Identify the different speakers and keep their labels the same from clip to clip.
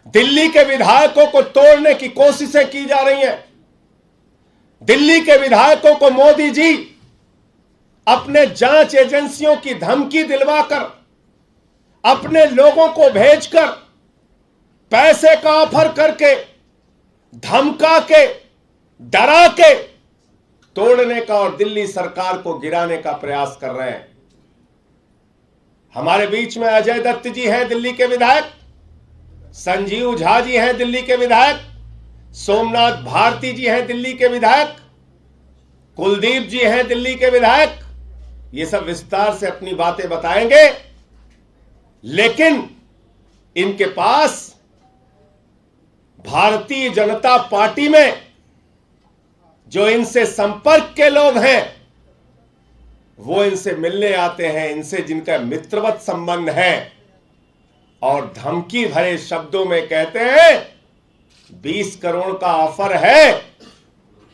Speaker 1: दिल्ली के विधायकों को तोड़ने की कोशिशें की जा रही हैं। दिल्ली के विधायकों को मोदी जी अपने जांच एजेंसियों की धमकी दिलवाकर, अपने लोगों को भेजकर, पैसे का ऑफर करके, धमका के, डरा के तोड़ने का और दिल्ली सरकार को गिराने का प्रयास कर रहे हैं। हमारे बीच में अजय दत्त जी हैं, दिल्ली के विधायक, संजीव झा जी हैं, दिल्ली के विधायक, सोमनाथ भारती जी हैं, दिल्ली के विधायक, कुलदीप जी हैं, दिल्ली के विधायक। ये सब विस्तार से अपनी बातें बताएंगे, लेकिन इनके पास भारतीय जनता पार्टी में जो इनसे संपर्क के लोग हैं, वो इनसे मिलने आते हैं, इनसे जिनका मित्रवत संबंध है, और धमकी भरे शब्दों में कहते हैं 20 करोड़ का ऑफर है,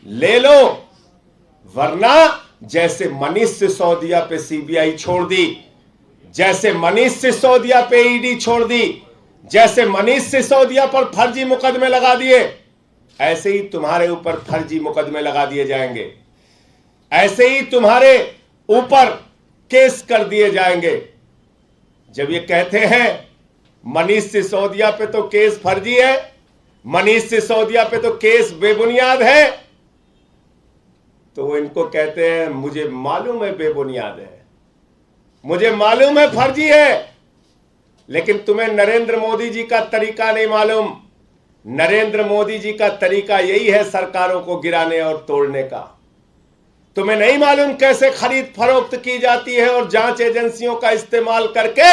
Speaker 1: ले लो, वरना जैसे मनीष सिसोदिया पे सीबीआई छोड़ दी, जैसे मनीष सिसोदिया पे ईडी छोड़ दी, जैसे मनीष सिसोदिया पर फर्जी मुकदमे लगा दिए, ऐसे ही तुम्हारे ऊपर फर्जी मुकदमे लगा दिए जाएंगे, ऐसे ही तुम्हारे ऊपर केस कर दिए जाएंगे। जब ये कहते हैं मनीष सिसोदिया पे तो केस फर्जी है, मनीष सिसोदिया पे तो केस बेबुनियाद है, तो वो इनको कहते हैं मुझे मालूम है बेबुनियाद है, मुझे मालूम है फर्जी है, लेकिन तुम्हें नरेंद्र मोदी जी का तरीका नहीं मालूम। नरेंद्र मोदी जी का तरीका यही है सरकारों को गिराने और तोड़ने का। तुम्हें नहीं मालूम कैसे खरीद फरोख्त की जाती है और जांच एजेंसियों का इस्तेमाल करके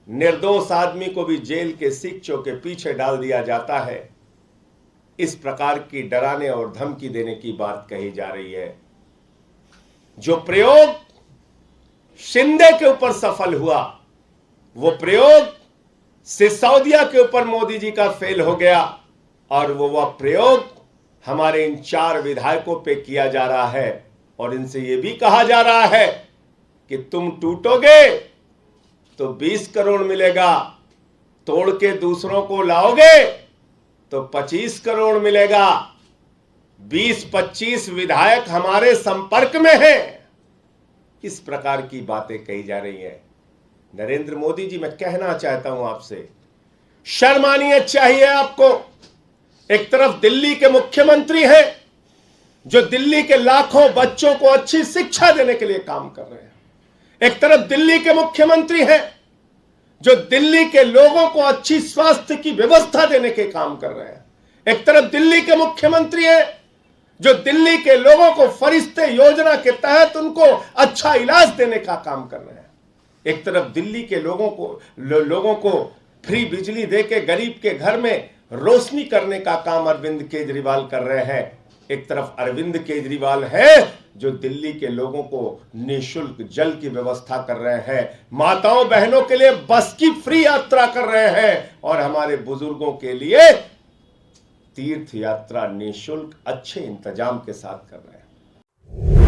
Speaker 1: निर्दोष आदमी को भी जेल के सिक्चों के पीछे डाल दिया जाता है। इस प्रकार की डराने और धमकी देने की बात कही जा रही है। जो प्रयोग शिंदे के ऊपर सफल हुआ, वो प्रयोग सिसोदिया के ऊपर मोदी जी का फेल हो गया, और वो प्रयोग हमारे इन 4 विधायकों पे किया जा रहा है, और इनसे ये भी कहा जा रहा है कि तुम टूटोगे तो 20 करोड़ मिलेगा, तोड़ के दूसरों को लाओगे तो 25 करोड़ मिलेगा। 20-25 विधायक हमारे संपर्क में हैं। इस प्रकार की बातें कही जा रही हैं। नरेंद्र मोदी जी, मैं कहना चाहता हूं आपसे, शर्म आनी चाहिए आपको। एक तरफ दिल्ली के मुख्यमंत्री हैं जो दिल्ली के लाखों बच्चों को अच्छी शिक्षा देने के लिए काम कर रहे हैं। एक तरफ दिल्ली के मुख्यमंत्री हैं जो दिल्ली के लोगों को अच्छी स्वास्थ्य की व्यवस्था देने के काम कर रहे हैं। एक तरफ दिल्ली के मुख्यमंत्री हैं जो दिल्ली के लोगों को फरिश्ते योजना के तहत उनको अच्छा इलाज देने का काम कर रहे हैं। एक तरफ दिल्ली के लोगों को फ्री बिजली देके गरीब के घर में रोशनी करने का काम अरविंद केजरीवाल कर रहे हैं। एक तरफ अरविंद केजरीवाल है जो दिल्ली के लोगों को निःशुल्क जल की व्यवस्था कर रहे हैं, माताओं बहनों के लिए बस की फ्री यात्रा कर रहे हैं, और हमारे बुजुर्गों के लिए तीर्थ यात्रा निःशुल्क अच्छे इंतजाम के साथ कर रहे हैं।